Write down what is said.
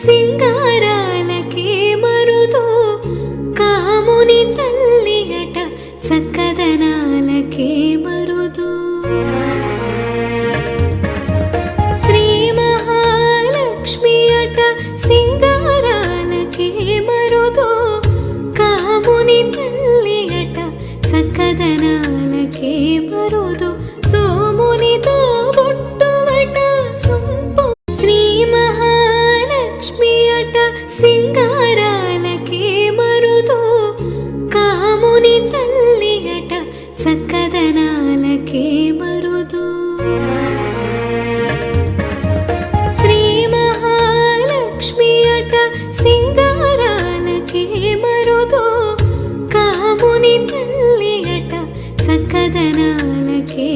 సింగారాలకే మరుదో కాముని తల్లి అట చక్కదనాలకే మరుదో శ్రీ మహాలక్ష్మి అట సింగారాలకే మరుదో కాముని తల్లి అట చక్కదనాలకే మరుదో సోమునితో బొట్టువట సొంపు శ్రీ మహాలక్ష్మి అట సింగారాలకే మరుదో కాముని తల్లి అట చక్కదనాలకే మరుదో శ్రీ మహాలక్ష్మి అట సింగారాలకే మరుదో కాముని తల్లి అట చక్కదనాలకే